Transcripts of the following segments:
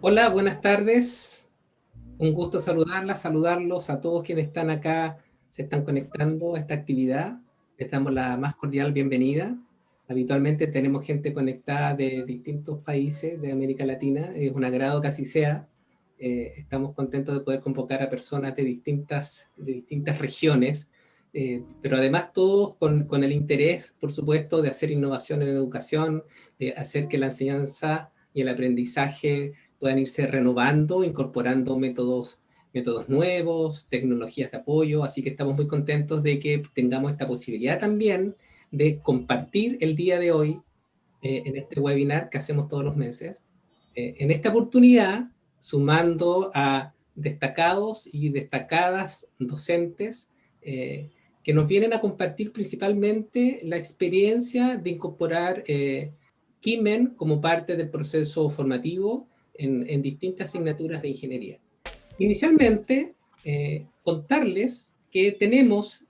Hola, buenas tardes. Un gusto saludarlos a todos quienes están acá, se están conectando a esta actividad. Les damos la más cordial bienvenida. Habitualmente tenemos gente conectada de distintos países de América Latina. Es un agrado que así sea. Estamos contentos de poder convocar a personas de distintas regiones, pero además todos con el interés, por supuesto, de hacer innovación en educación, de hacer que la enseñanza y el aprendizaje puedan irse renovando, incorporando métodos nuevos, tecnologías de apoyo, así que estamos muy contentos de que tengamos esta posibilidad también de compartir el día de hoy en este webinar que hacemos todos los meses. En esta oportunidad, sumando a destacados y destacadas docentes que nos vienen a compartir principalmente la experiencia de incorporar Kimen como parte del proceso formativo en distintas asignaturas de ingeniería. Inicialmente, contarles que tenemos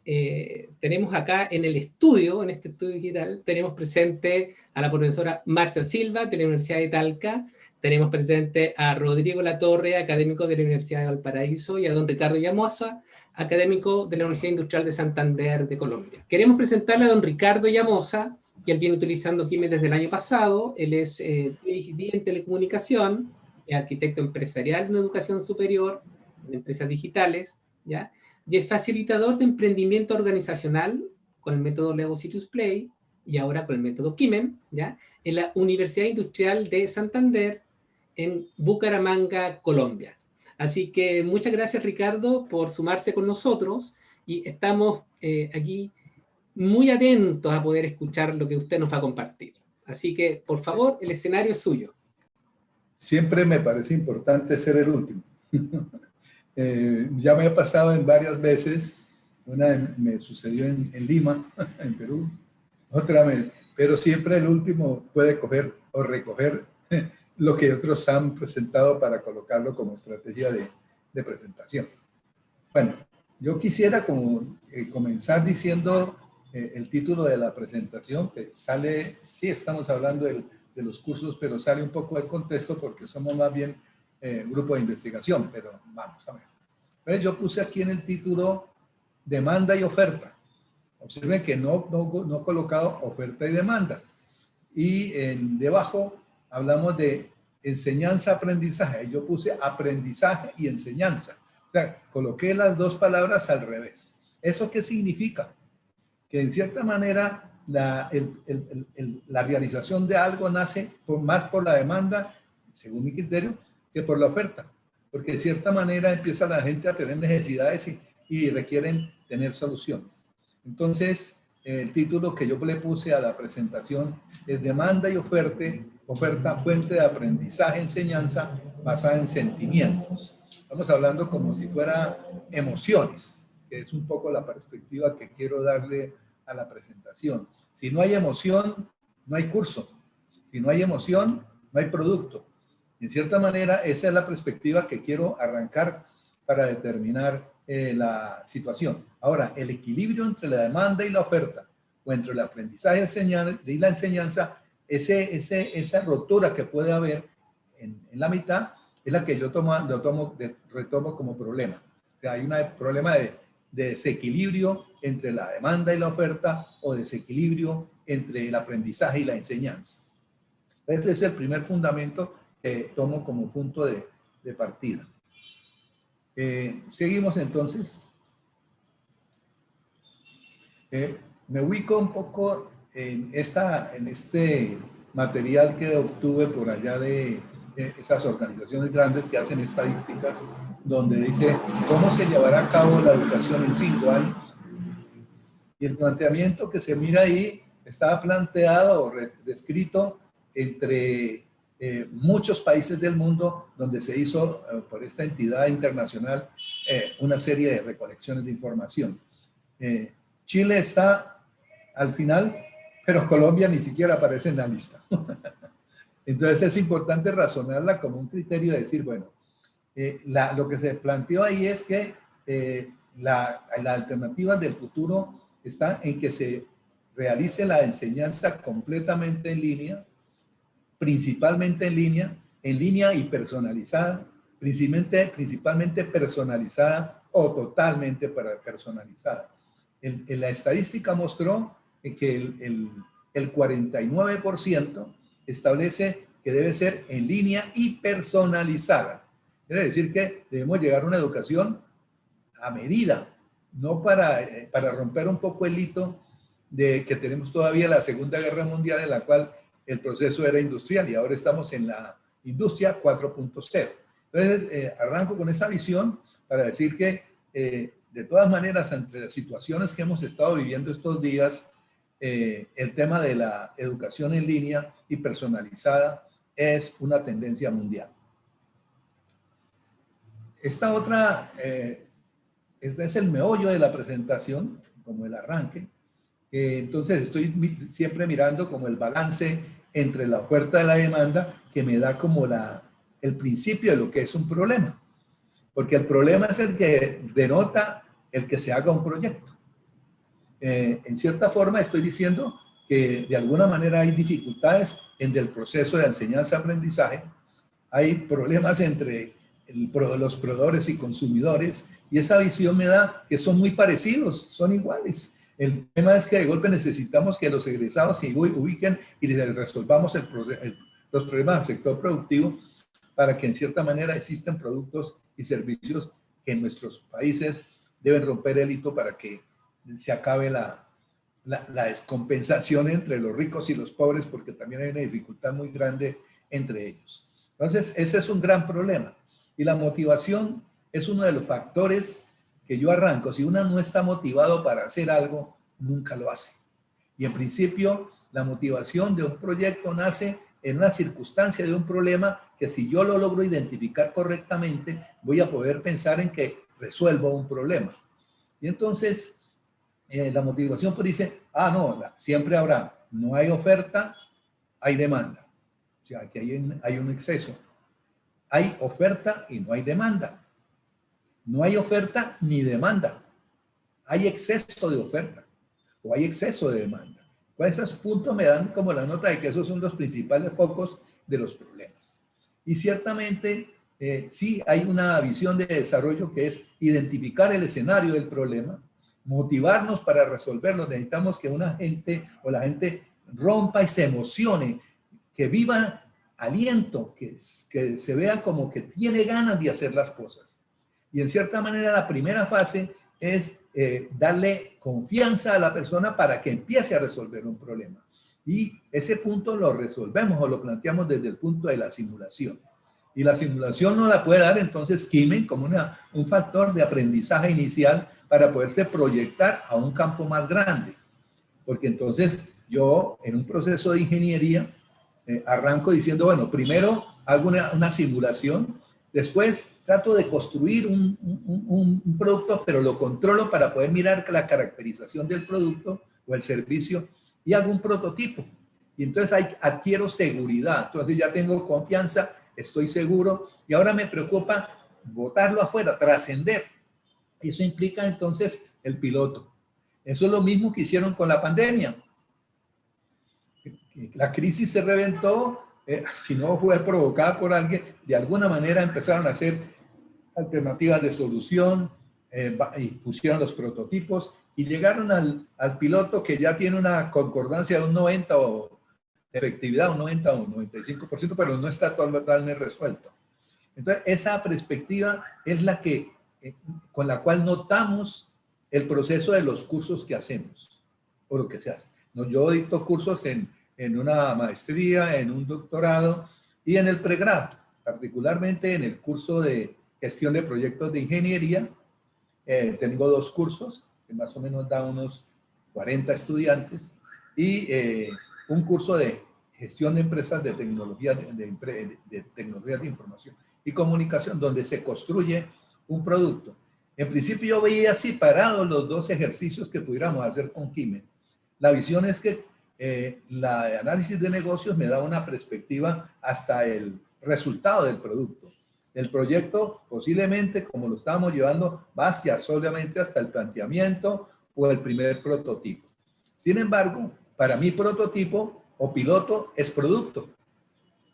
acá en el estudio, en este estudio digital, tenemos presente a la profesora Marcia Silva de la Universidad de Talca, tenemos presente a Rodrigo Latorre, académico de la Universidad de Valparaíso, y a don Ricardo Llamosa, académico de la Universidad Industrial de Santander de Colombia. Queremos presentarle a don Ricardo Llamosa, que él viene utilizando Kimen desde el año pasado. Él es PhD en telecomunicación, arquitecto empresarial en educación superior, en empresas digitales, ¿ya? Y es facilitador de emprendimiento organizacional con el método Lego Citrus Play y ahora con el método Kimen, ¿ya? En la Universidad Industrial de Santander, en Bucaramanga, Colombia. Así que muchas gracias, Ricardo, por sumarse con nosotros y estamos aquí muy atentos a poder escuchar lo que usted nos va a compartir. Así que, por favor, el escenario es suyo. Siempre me parece importante ser el último. Ya me ha pasado en varias veces. Una me sucedió en Lima, en Perú. Otra vez, pero siempre el último puede coger o recoger lo que otros han presentado para colocarlo como estrategia de presentación. Bueno, yo quisiera comenzar diciendo el título de la presentación, que sale, sí estamos hablando de los cursos, pero sale un poco del contexto porque somos más bien grupo de investigación, pero vamos a ver. Entonces yo puse aquí en el título demanda y oferta. Observen que no he colocado oferta y demanda. Y debajo hablamos de enseñanza-aprendizaje. Yo puse aprendizaje y enseñanza. O sea, coloqué las dos palabras al revés. ¿Eso qué significa? Que en cierta manera la realización de algo nace más por la demanda, según mi criterio, que por la oferta. Porque de cierta manera empieza la gente a tener necesidades y requieren tener soluciones. Entonces, el título que yo le puse a la presentación es Demanda y oferta, fuente de aprendizaje, enseñanza basada en sentimientos. Estamos hablando como si fuera emociones, que es un poco la perspectiva que quiero darle a la presentación. Si no hay emoción, no hay curso. Si no hay emoción, no hay producto. En cierta manera, esa es la perspectiva que quiero arrancar para determinar la situación. Ahora, el equilibrio entre la demanda y la oferta, o entre el aprendizaje y la enseñanza, esa rotura que puede haber en la mitad, es la que yo retomo como problema. O sea, hay un problema de desequilibrio entre la demanda y la oferta, o desequilibrio entre el aprendizaje y la enseñanza. Ese es el primer fundamento que tomo como punto de partida. Seguimos entonces. Me ubico un poco en este material que obtuve por allá de esas organizaciones grandes que hacen estadísticas, donde dice cómo se llevará a cabo la educación en 5 años. Y el planteamiento que se mira ahí estaba planteado o descrito entre muchos países del mundo, donde se hizo por esta entidad internacional una serie de recolecciones de información. Chile está al final, pero Colombia ni siquiera aparece en la lista. Entonces es importante razonarla como un criterio de decir, bueno, lo que se planteó ahí es que la alternativa del futuro está en que se realice la enseñanza completamente en línea, principalmente en línea, en línea y personalizada, principalmente personalizada o totalmente personalizada. La estadística mostró que el 49% establece que debe ser en línea y personalizada. Quiere decir que debemos llegar a una educación a medida, no para romper un poco el hito de que tenemos todavía la Segunda Guerra Mundial, en la cual el proceso era industrial y ahora estamos en la industria 4.0. Entonces, arranco con esa visión para decir que, de todas maneras, entre las situaciones que hemos estado viviendo estos días, el tema de la educación en línea y personalizada es una tendencia mundial. Esta otra, este es el meollo de la presentación, como el arranque. Entonces estoy siempre mirando como el balance entre la oferta y la demanda, que me da como el principio de lo que es un problema. Porque el problema es el que denota el que se haga un proyecto. En cierta forma estoy diciendo que de alguna manera hay dificultades en el proceso de enseñanza-aprendizaje. Hay problemas entre los proveedores y consumidores, y esa visión me da que son muy parecidos, son iguales. El tema es que de golpe necesitamos que los egresados se ubiquen y les resolvamos los problemas del sector productivo, para que en cierta manera existan productos y servicios que en nuestros países deben romper el hito para que se acabe la descompensación entre los ricos y los pobres, porque también hay una dificultad muy grande entre ellos. Entonces, ese es un gran problema. Y la motivación es uno de los factores que yo arranco. Si uno no está motivado para hacer algo, nunca lo hace. Y en principio, la motivación de un proyecto nace en una circunstancia de un problema que, si yo lo logro identificar correctamente, voy a poder pensar en que resuelvo un problema. Y entonces, la motivación pues dice, no, siempre habrá, no hay oferta, hay demanda. O sea, que hay un exceso. Hay oferta y no hay demanda. No hay oferta ni demanda. Hay exceso de oferta o hay exceso de demanda. Con esos puntos me dan como la nota de que esos son los principales focos de los problemas. Y ciertamente sí hay una visión de desarrollo que es identificar el escenario del problema, motivarnos para resolverlo. Necesitamos que la gente rompa y se emocione, que viva aliento, que se vea como que tiene ganas de hacer las cosas. Y en cierta manera la primera fase es darle confianza a la persona para que empiece a resolver un problema. Y ese punto lo resolvemos o lo planteamos desde el punto de la simulación. Y la simulación no la puede dar entonces Kimen como un factor de aprendizaje inicial para poderse proyectar a un campo más grande. Porque entonces yo, en un proceso de ingeniería, arranco diciendo, bueno, primero hago una simulación, después trato de construir un producto, pero lo controlo para poder mirar la caracterización del producto o el servicio, y hago un prototipo. Y entonces adquiero seguridad. Entonces ya tengo confianza, estoy seguro, y ahora me preocupa botarlo afuera, trascender. Y eso implica entonces el piloto. Eso es lo mismo que hicieron con la pandemia. La crisis se reventó, si no fue provocada por alguien, de alguna manera empezaron a hacer alternativas de solución, y pusieron los prototipos y llegaron al piloto que ya tiene una concordancia de un 90 o de efectividad, un 90 o un 95%, pero no está totalmente resuelto. Entonces, esa perspectiva es la que, con la cual notamos el proceso de los cursos que hacemos, o lo que se hace. Yo dicto cursos en una maestría, en un doctorado y en el pregrado, particularmente en el curso de gestión de proyectos de ingeniería. Tengo 2 cursos que más o menos da unos 40 estudiantes, y un curso de gestión de empresas de tecnología de tecnologías de información y comunicación, donde se construye un producto. En principio yo veía separados los 2 ejercicios que pudiéramos hacer con Kimen. La visión es que la de análisis de negocios me da una perspectiva hasta el resultado del producto. El proyecto posiblemente, como lo estábamos llevando, va hacia solamente hasta el planteamiento o el primer prototipo. Sin embargo, para mí prototipo o piloto es producto.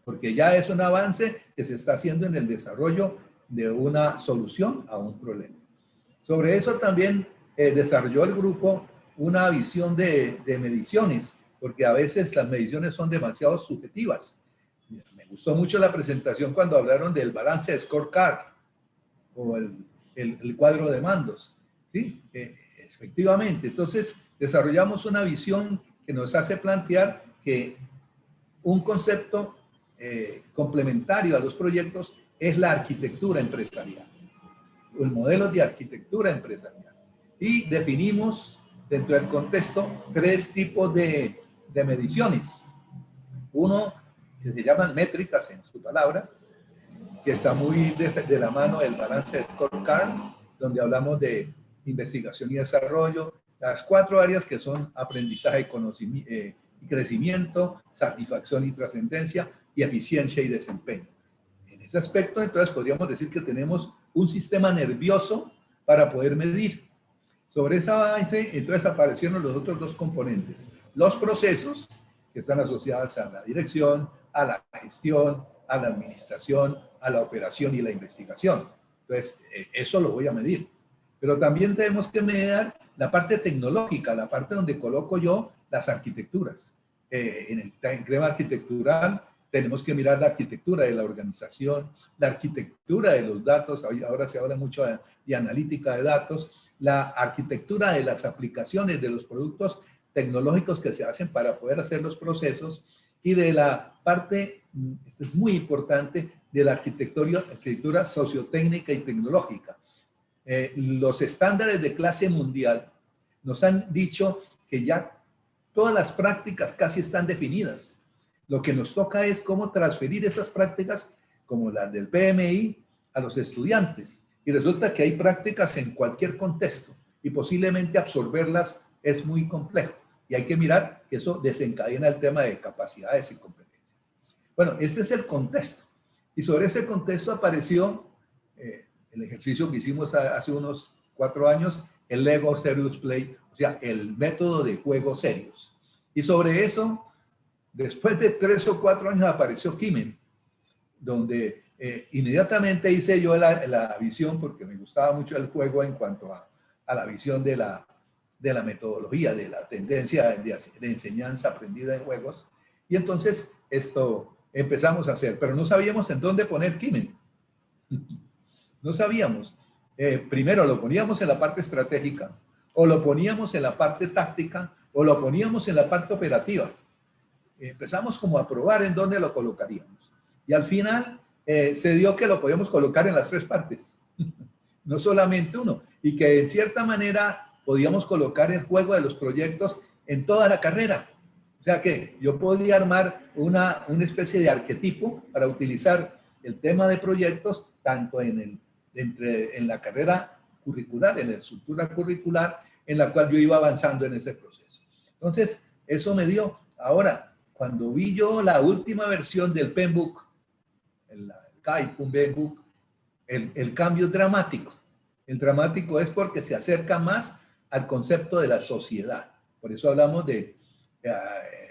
porque ya es un avance que se está haciendo en el desarrollo de una solución a un problema. Sobre eso también desarrolló el grupo una visión de mediciones, porque a veces las mediciones son demasiado subjetivas. Me gustó mucho la presentación cuando hablaron del balance de scorecard o el cuadro de mandos. ¿Sí? Efectivamente. Entonces, desarrollamos una visión que nos hace plantear que un concepto complementario a los proyectos es la arquitectura empresarial, el modelo de arquitectura empresarial. Y definimos dentro del contexto 3 tipos de mediciones. Uno que se llaman métricas en su palabra, que está muy de la mano del balance de scorecard, donde hablamos de investigación y desarrollo, las 4 áreas que son aprendizaje, conocimiento, y crecimiento, satisfacción y trascendencia, y eficiencia y desempeño. En ese aspecto, entonces, podríamos decir que tenemos un sistema nervioso para poder medir. Sobre esa base, entonces, aparecieron los otros 2 componentes. Los procesos, que están asociados a la dirección, a la gestión, a la administración, a la operación y la investigación. Entonces, eso lo voy a medir. Pero también tenemos que medir la parte tecnológica, la parte donde coloco yo las arquitecturas. En el tema arquitectural tenemos que mirar la arquitectura de la organización, la arquitectura de los datos, ahora se habla mucho de analítica de datos, la arquitectura de las aplicaciones de los productos tecnológicos que se hacen para poder hacer los procesos, y de la parte, esto es muy importante, de la arquitectura sociotécnica y tecnológica. Los estándares de clase mundial nos han dicho que ya todas las prácticas casi están definidas. Lo que nos toca es cómo transferir esas prácticas, como las del PMI, a los estudiantes. Y resulta que hay prácticas en cualquier contexto y posiblemente absorberlas es muy complejo. Y hay que mirar que eso desencadena el tema de capacidades y competencias. Bueno, este es el contexto. Y sobre ese contexto apareció el ejercicio que hicimos hace unos 4 años, el Lego Serious Play, o sea, el método de juegos serios. Y sobre eso, después de 3 o 4 años apareció Kimen, donde inmediatamente hice yo la visión, porque me gustaba mucho el juego en cuanto a la visión de la metodología, de la tendencia de enseñanza aprendida en juegos. Y entonces esto empezamos a hacer, pero no sabíamos en dónde poner Kimen. No sabíamos. Primero lo poníamos en la parte estratégica, o lo poníamos en la parte táctica, o lo poníamos en la parte operativa. Empezamos como a probar en dónde lo colocaríamos. Y al final se dio que lo podíamos colocar en las 3 partes, no solamente uno. Y que en cierta manera podíamos colocar el juego de los proyectos en toda la carrera. O sea que yo podía armar una especie de arquetipo para utilizar el tema de proyectos tanto en la carrera curricular, en la estructura curricular, en la cual yo iba avanzando en ese proceso. Entonces, eso me dio. Ahora, cuando vi yo la última versión del Penbook, el Kaipun Penbook, el cambio es dramático. El dramático es porque se acerca más al concepto de la sociedad. Por eso hablamos de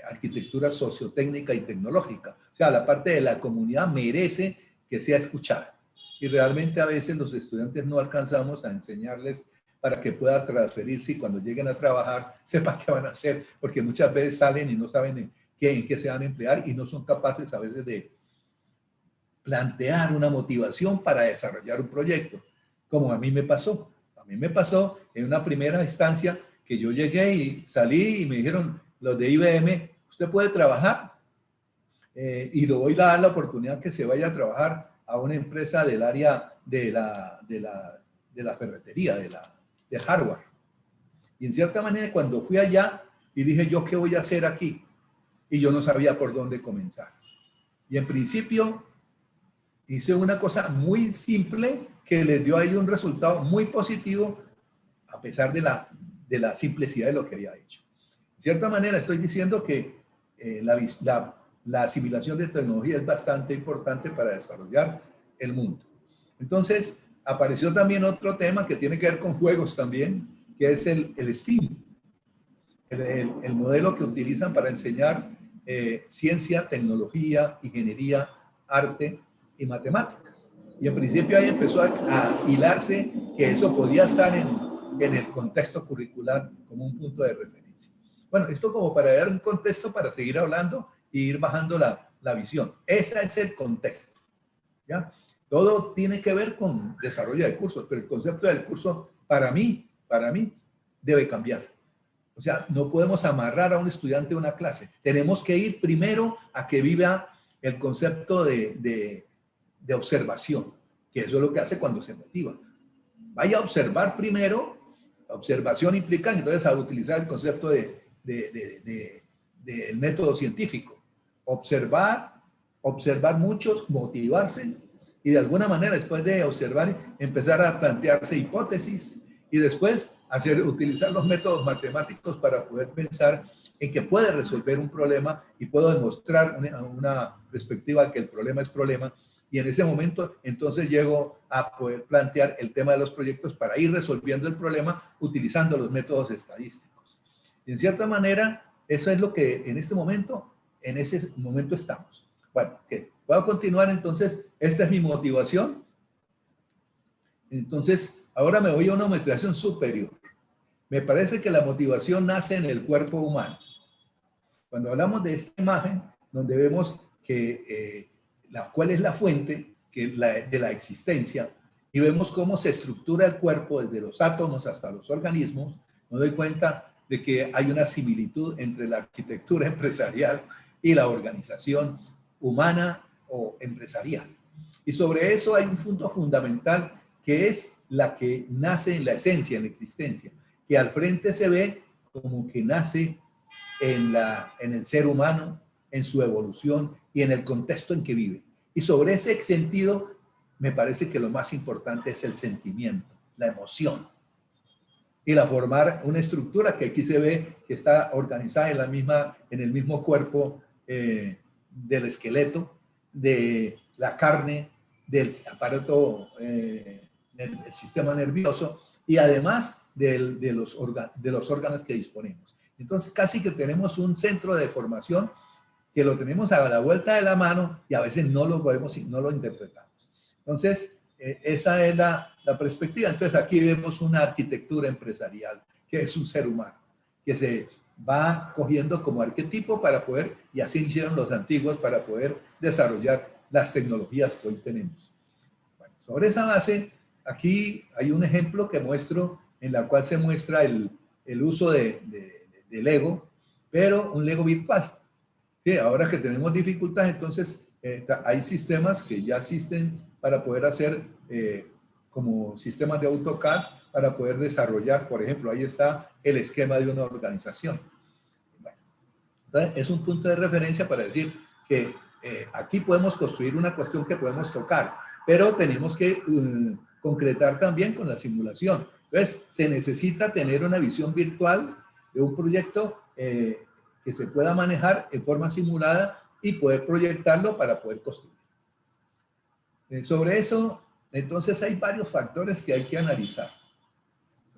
arquitectura sociotécnica y tecnológica. O sea, la parte de la comunidad merece que sea escuchada. Y realmente a veces los estudiantes no alcanzamos a enseñarles para que puedan transferirse y cuando lleguen a trabajar sepan qué van a hacer, porque muchas veces salen y no saben en qué se van a emplear y no son capaces a veces de plantear una motivación para desarrollar un proyecto, como a mí me pasó. A mí me pasó en una primera instancia que yo llegué y salí y me dijeron los de IBM, usted puede trabajar y le voy a dar la oportunidad que se vaya a trabajar a una empresa del área de la ferretería, de hardware. Y en cierta manera cuando fui allá y dije yo qué voy a hacer aquí y yo no sabía por dónde comenzar. Y en principio hice una cosa muy simple que les dio ahí un resultado muy positivo a pesar de la simplicidad de lo que había hecho. De cierta manera estoy diciendo que la asimilación de tecnología es bastante importante para desarrollar el mundo. Entonces apareció también otro tema que tiene que ver con juegos también, que es el STEAM, el modelo que utilizan para enseñar ciencia, tecnología, ingeniería, arte y matemáticas. Y en principio ahí empezó a hilarse que eso podía estar en el contexto curricular como un punto de referencia. Bueno, esto como para dar un contexto para seguir hablando e ir bajando la visión. Ese es el contexto, ¿ya? Todo tiene que ver con desarrollo de cursos, pero el concepto del curso para mí, debe cambiar. O sea, no podemos amarrar a un estudiante a una clase. Tenemos que ir primero a que viva el concepto de observación, que eso es lo que hace cuando se motiva. Vaya a observar primero. Observación implica entonces a utilizar el concepto del método científico. Observar muchos, motivarse y de alguna manera después de observar empezar a plantearse hipótesis y después utilizar los métodos matemáticos para poder pensar en que puede resolver un problema y puedo demostrar una perspectiva que el problema es problema. Y en ese momento, entonces llego a poder plantear el tema de los proyectos para ir resolviendo el problema utilizando los métodos estadísticos. Y en cierta manera, eso es lo que en ese momento estamos. Bueno, ¿qué? Voy a continuar entonces. Esta es mi motivación. Entonces, ahora me voy a una motivación superior. Me parece que la motivación nace en el cuerpo humano. Cuando hablamos de esta imagen, donde vemos que cuál es la fuente de la existencia, y vemos cómo se estructura el cuerpo desde los átomos hasta los organismos, me doy cuenta de que hay una similitud entre la arquitectura empresarial y la organización humana o empresarial. Y sobre eso hay un punto fundamental que es la que nace en la esencia, en la existencia, que al frente se ve como que nace en el ser humano, en su evolución y en el contexto en que vive. Y sobre ese sentido, me parece que lo más importante es el sentimiento, la emoción. Y la formar una estructura que aquí se ve que está organizada en el mismo cuerpo del esqueleto, de la carne, del aparato, del sistema nervioso y además de los órganos que disponemos. Entonces casi que tenemos un centro de formación que lo tenemos a la vuelta de la mano y a veces no lo vemos y no lo interpretamos. Entonces, esa es la perspectiva. Entonces aquí vemos una arquitectura empresarial que es un ser humano, que se va cogiendo como arquetipo para poder, y así hicieron los antiguos, para poder desarrollar las tecnologías que hoy tenemos. Bueno, sobre esa base, aquí hay un ejemplo que muestro en la cual se muestra el uso del Lego, pero un Lego virtual. Sí, ahora que tenemos dificultades, entonces hay sistemas que ya existen para poder hacer como sistemas de AutoCAD para poder desarrollar, por ejemplo, ahí está el esquema de una organización. Bueno, entonces es un punto de referencia para decir que aquí podemos construir una cuestión que podemos tocar, pero tenemos que concretar también con la simulación. Entonces se necesita tener una visión virtual de un proyecto que se pueda manejar en forma simulada y poder proyectarlo para poder construir. Sobre eso, entonces hay varios factores que hay que analizar.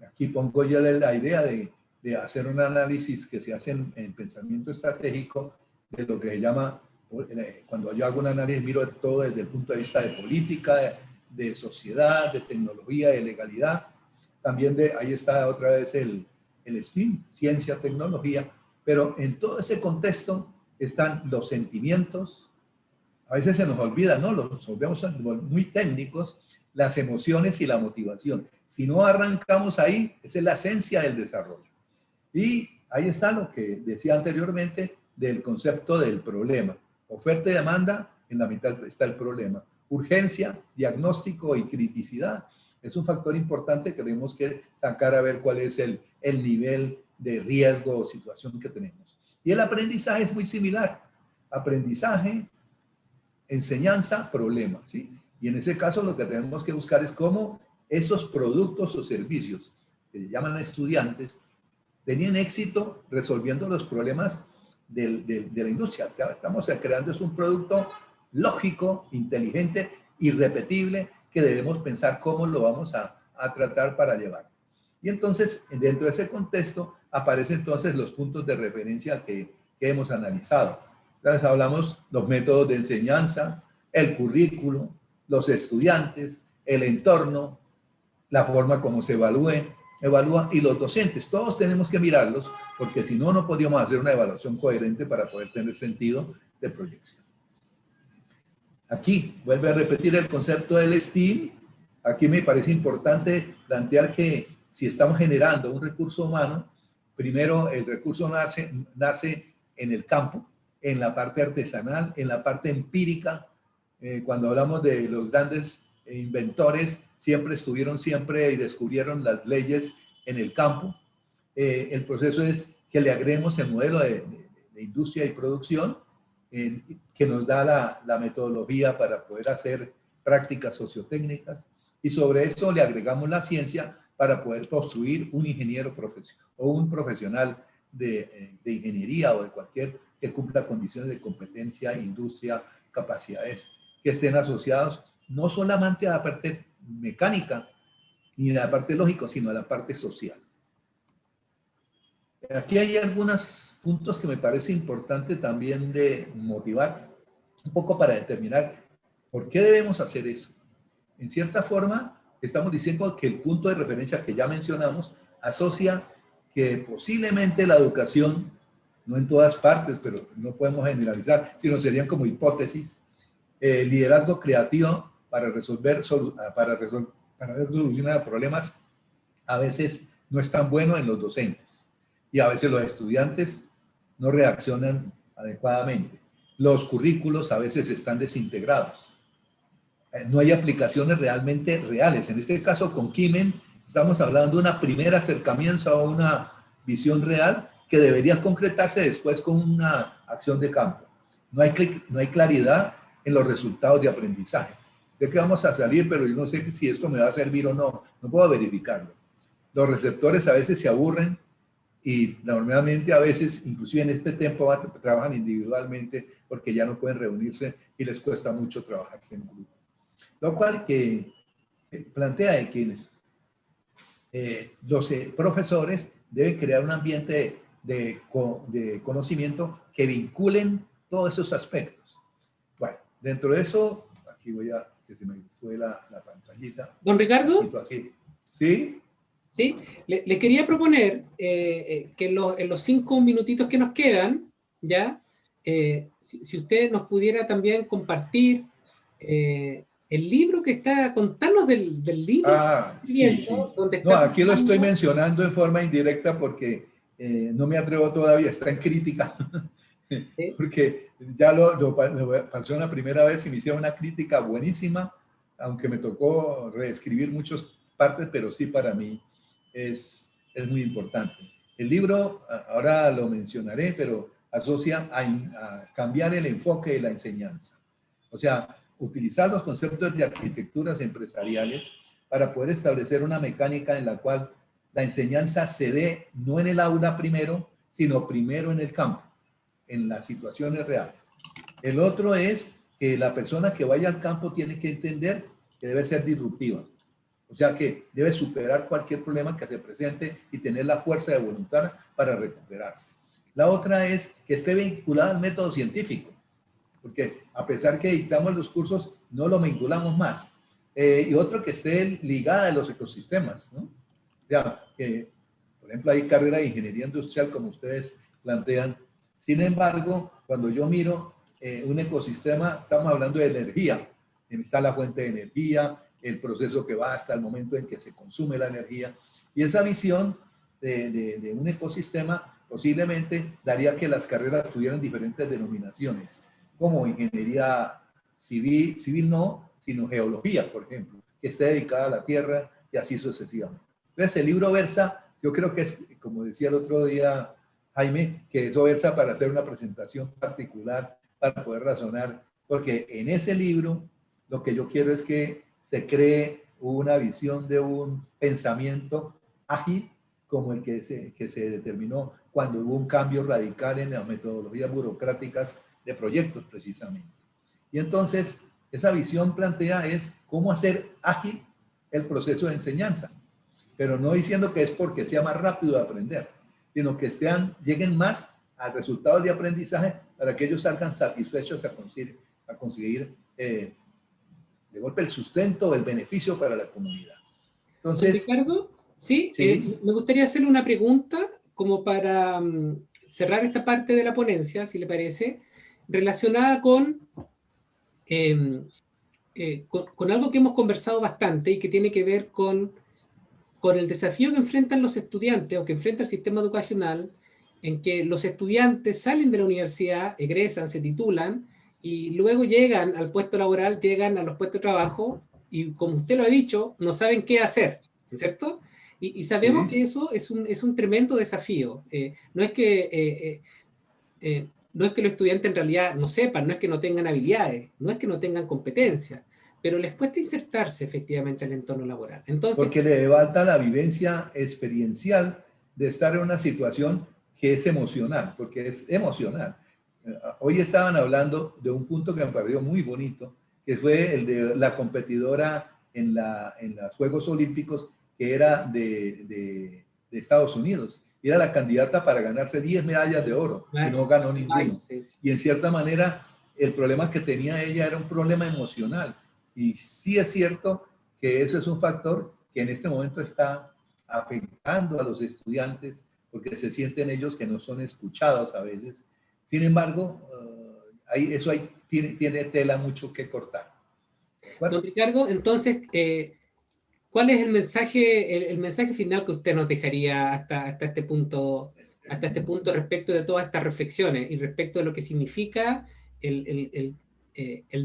Aquí pongo yo la idea de hacer un análisis que se hace en pensamiento estratégico de lo que se llama, cuando yo hago un análisis, miro todo desde el punto de vista de política, de sociedad, de tecnología, de legalidad. También ahí está otra vez el STEAM, ciencia, tecnología. Pero en todo ese contexto están los sentimientos, a veces se nos olvida, ¿no? Los volvemos muy técnicos, las emociones y la motivación. Si no arrancamos ahí, esa es la esencia del desarrollo. Y ahí está lo que decía anteriormente del concepto del problema. Oferta y demanda, en la mitad está el problema. Urgencia, diagnóstico y criticidad. Es un factor importante que tenemos que sacar a ver cuál es el nivel de riesgo o situación que tenemos. Y el aprendizaje es muy similar. Aprendizaje, enseñanza, problema, ¿sí? Y en ese caso lo que tenemos que buscar es cómo esos productos o servicios que se llaman estudiantes tenían éxito resolviendo los problemas de la industria. Estamos creando es un producto lógico, inteligente, irrepetible, que debemos pensar cómo lo vamos a tratar para llevar. Y entonces, dentro de ese contexto, aparecen entonces los puntos de referencia que hemos analizado. Entonces hablamos los métodos de enseñanza, el currículo, los estudiantes, el entorno, la forma como se evalúa y los docentes. Todos tenemos que mirarlos porque si no, no podríamos hacer una evaluación coherente para poder tener sentido de proyección. Aquí vuelve a repetir el concepto del STEAM. Aquí me parece importante plantear que si estamos generando un recurso humano, primero el recurso nace en el campo, en la parte artesanal, en la parte empírica. Cuando hablamos de los grandes inventores, estuvieron siempre y descubrieron las leyes en el campo. El proceso es que le agreguemos el modelo de industria y producción que nos da la metodología para poder hacer prácticas sociotécnicas y sobre eso le agregamos la ciencia para poder construir un ingeniero profesional o un profesional de ingeniería o de cualquier que cumpla condiciones de competencia, industria, capacidades que estén asociados no solamente a la parte mecánica ni a la parte lógica, sino a la parte social. Aquí hay algunos puntos que me parece importante también de motivar un poco para determinar por qué debemos hacer eso. En cierta forma, estamos diciendo que el punto de referencia que ya mencionamos asocia que posiblemente la educación, no en todas partes, pero no podemos generalizar, sino serían como hipótesis, liderazgo creativo para dar soluciones a problemas, a veces no es tan bueno en los docentes y a veces los estudiantes no reaccionan adecuadamente. Los currículos a veces están desintegrados. No hay aplicaciones realmente reales. En este caso con Kimen estamos hablando de una primera acercamiento a una visión real que debería concretarse después con una acción de campo. No hay claridad en los resultados de aprendizaje. De que vamos a salir, pero yo no sé si esto me va a servir o no. No puedo verificarlo. Los receptores a veces se aburren y normalmente a veces, inclusive en este tiempo, trabajan individualmente porque ya no pueden reunirse y les cuesta mucho trabajarse en grupo. Lo cual que plantea de quienes los profesores deben crear un ambiente de conocimiento que vinculen todos esos aspectos. Bueno, dentro de eso, aquí voy a, que se me fue la pantallita. Don Ricardo. Aquí. ¿Sí? Sí, le quería proponer que en los 5 minutitos que nos quedan, ya, si usted nos pudiera también compartir el libro que está, contarnos del libro. Sí, sí. Donde no, aquí lo estoy mencionando en forma indirecta porque no me atrevo todavía, está en crítica. ¿Sí? Porque ya lo pasó la primera vez y me hicieron una crítica buenísima, aunque me tocó reescribir muchas partes, pero sí para mí es muy importante. El libro, ahora lo mencionaré, pero asocia a cambiar el enfoque de la enseñanza. O sea, utilizar los conceptos de arquitecturas empresariales para poder establecer una mecánica en la cual la enseñanza se dé no en el aula primero, sino primero en el campo, en las situaciones reales. El otro es que la persona que vaya al campo tiene que entender que debe ser disruptiva. O sea que debe superar cualquier problema que se presente y tener la fuerza de voluntad para recuperarse. La otra es que esté vinculada al método científico, porque a pesar que dictamos los cursos, no lo vinculamos más. Y otro que esté ligada a los ecosistemas, ¿no? O sea, que, por ejemplo, hay carrera de ingeniería industrial, como ustedes plantean. Sin embargo, cuando yo miro un ecosistema, estamos hablando de energía. Está la fuente de energía, el proceso que va hasta el momento en que se consume la energía. Y esa visión de un ecosistema posiblemente daría que las carreras tuvieran diferentes denominaciones, como ingeniería civil no, sino geología, por ejemplo, que esté dedicada a la tierra y así sucesivamente. Entonces, el libro versa, yo creo que es, como decía el otro día Jaime, que eso versa para hacer una presentación particular, para poder razonar, porque en ese libro lo que yo quiero es que se cree una visión de un pensamiento ágil como el que se determinó cuando hubo un cambio radical en las metodologías burocráticas de proyectos precisamente. Y entonces esa visión plantea es cómo hacer ágil el proceso de enseñanza, pero no diciendo que es porque sea más rápido de aprender, sino que lleguen más a resultados de aprendizaje para que ellos salgan satisfechos a conseguir de golpe el sustento o el beneficio para la comunidad. Entonces, Ricardo, sí, sí. me gustaría hacerle una pregunta como para cerrar esta parte de la ponencia, si le parece, relacionada con algo que hemos conversado bastante y que tiene que ver con el desafío que enfrentan los estudiantes o que enfrenta el sistema educacional, en que los estudiantes salen de la universidad, egresan, se titulan y luego llegan al puesto laboral, llegan a los puestos de trabajo y, como usted lo ha dicho, no saben qué hacer, ¿cierto? Y sabemos Sí. que eso es un tremendo desafío. No es que no es que los estudiantes en realidad no sepan, no es que no tengan habilidades, no es que no tengan competencias, pero les cuesta insertarse efectivamente en el entorno laboral. Entonces, Porque le falta la vivencia experiencial de estar en una situación que es emocional, porque es emocional. Hoy estaban hablando de un punto que me pareció muy bonito, que fue el de la competidora en los Juegos Olímpicos, que era de Estados Unidos. Era la candidata para ganarse 10 medallas de oro y no ganó ninguno. sí. Y en cierta manera, el problema que tenía ella era un problema emocional. Y sí es cierto que eso es un factor que en este momento está afectando a los estudiantes porque se sienten ellos que no son escuchados a veces. Sin embargo, tiene tela mucho que cortar. Don Ricardo, entonces, ¿cuál es el mensaje final que usted nos dejaría hasta este punto respecto de todas estas reflexiones y respecto de lo que significa el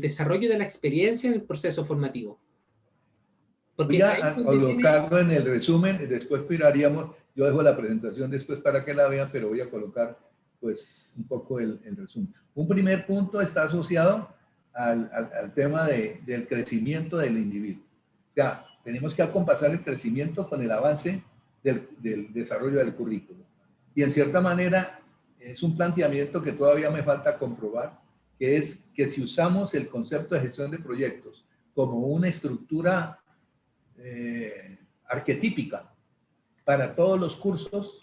desarrollo de la experiencia en el proceso formativo? Voy Porque ahí a colocarlo en el resumen, después miraríamos, yo dejo la presentación después para que la vean, pero voy a colocar pues un poco el resumen. Un primer punto está asociado al tema del crecimiento del individuo. O sea, tenemos que acompasar el crecimiento con el avance del desarrollo del currículo. Y en cierta manera es un planteamiento que todavía me falta comprobar, que es que si usamos el concepto de gestión de proyectos como una estructura arquetípica para todos los cursos.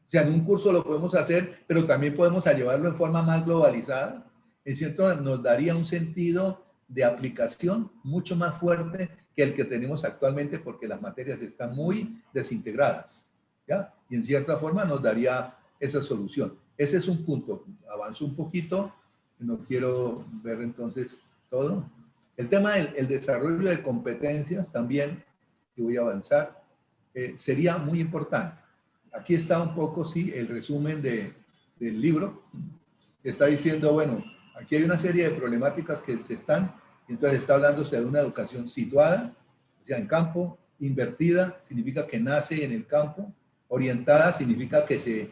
O sea, en un curso lo podemos hacer, pero también podemos llevarlo en forma más globalizada. En cierto, nos daría un sentido de aplicación mucho más fuerte que el que tenemos actualmente porque las materias están muy desintegradas, ¿ya? Y en cierta forma nos daría esa solución. Ese es un punto. Avanzo un poquito. No quiero ver entonces todo. El tema del desarrollo de competencias también, que voy a avanzar, sería muy importante. Aquí está un poco, sí, el resumen del libro, que está diciendo, bueno, aquí hay una serie de problemáticas que se están, entonces está hablándose de una educación situada, o sea, en campo, invertida, significa que nace en el campo, orientada, significa que se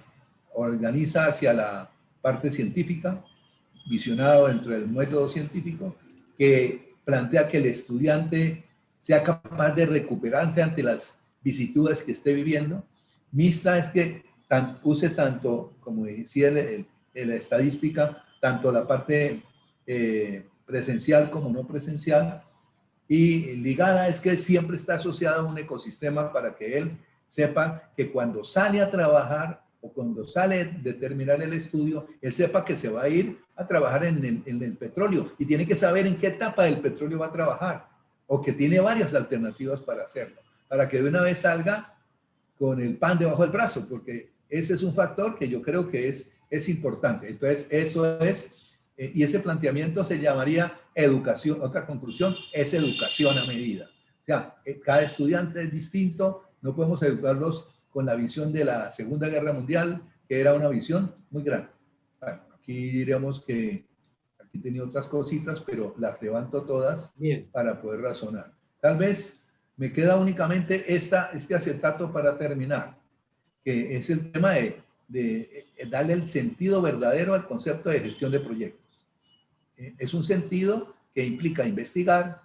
organiza hacia la parte científica, visionado dentro del método científico, que plantea que el estudiante sea capaz de recuperarse ante las vicisitudes que esté viviendo. Mixta es que use tanto, como decía la estadística, tanto la parte presencial como no presencial, y ligada es que siempre está asociada a un ecosistema para que él sepa que cuando sale a trabajar o cuando sale de terminar el estudio, él sepa que se va a ir a trabajar en el petróleo y tiene que saber en qué etapa del petróleo va a trabajar o que tiene varias alternativas para hacerlo, para que de una vez salga con el pan debajo del brazo, porque ese es un factor que yo creo que es importante. Entonces, eso es, y ese planteamiento se llamaría educación. Otra conclusión es educación a medida. O sea, cada estudiante es distinto, no podemos educarlos con la visión de la Segunda Guerra Mundial, que era una visión muy grande. Bueno, aquí diríamos que aquí tenía otras cositas, pero las levanto todas para poder razonar. Tal vez me queda únicamente este acetato para terminar, que es el tema de darle el sentido verdadero al concepto de gestión de proyectos. Es un sentido que implica investigar,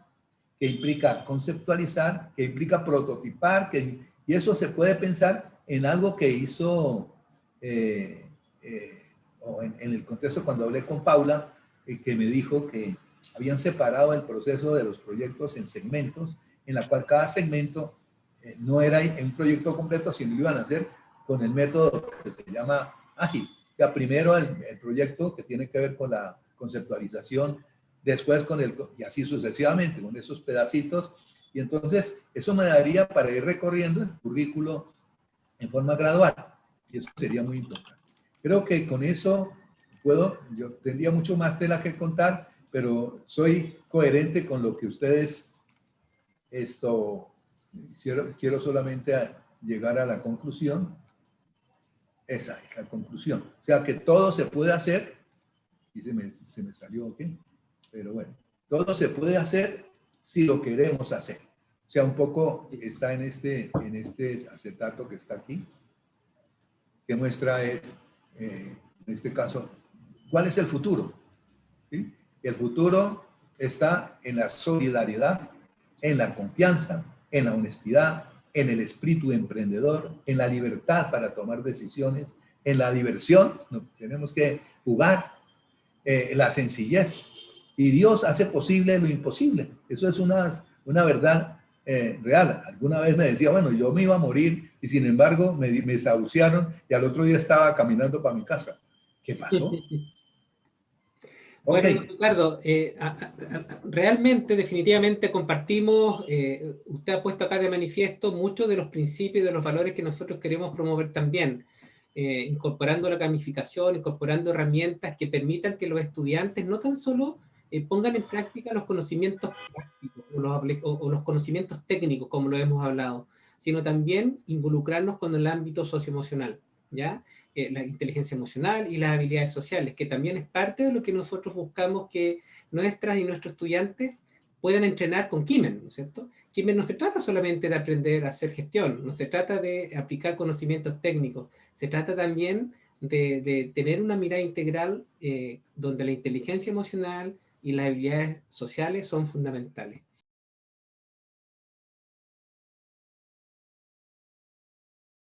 que implica conceptualizar, que implica prototipar, y eso se puede pensar en algo que hizo, o en el contexto cuando hablé con Paula, que me dijo que habían separado el proceso de los proyectos en segmentos, en la cual cada segmento no era un proyecto completo, sino lo iban a hacer con el método que se llama ágil. O sea, primero el proyecto que tiene que ver con la conceptualización, después con y así sucesivamente, con esos pedacitos. Y entonces eso me daría para ir recorriendo el currículo en forma gradual. Y eso sería muy importante. Creo que con eso yo tendría mucho más tela que contar, pero soy coherente con lo que ustedes, quiero solamente llegar a la conclusión. Esa es la conclusión. O sea, que todo se puede hacer, y se me salió, ¿ok? Pero bueno, todo se puede hacer si lo queremos hacer. O sea, un poco está en este acetato que está aquí, que muestra en este caso, ¿cuál es el futuro? ¿Sí? El futuro está en la solidaridad, en la confianza, en la honestidad, en el espíritu emprendedor, en la libertad para tomar decisiones, en la diversión, no, tenemos que jugar, la sencillez. Y Dios hace posible lo imposible. Eso es una verdad real. Alguna vez me decía, bueno, yo me iba a morir y sin embargo me desahuciaron y al otro día estaba caminando para mi casa. ¿Qué pasó? Bueno, Ok. Ricardo, realmente, definitivamente compartimos, usted ha puesto acá de manifiesto muchos de los principios y de los valores que nosotros queremos promover también, incorporando la gamificación, incorporando herramientas que permitan que los estudiantes no tan solo pongan en práctica los conocimientos prácticos o los conocimientos técnicos, como lo hemos hablado, sino también involucrarnos con el ámbito socioemocional, ¿ya? La inteligencia emocional y las habilidades sociales, que también es parte de lo que nosotros buscamos que nuestras y nuestros estudiantes puedan entrenar con Kimen, ¿no es cierto? Kimen no se trata solamente de aprender a hacer gestión, no se trata de aplicar conocimientos técnicos, se trata también de tener una mirada integral donde la inteligencia emocional y las habilidades sociales son fundamentales.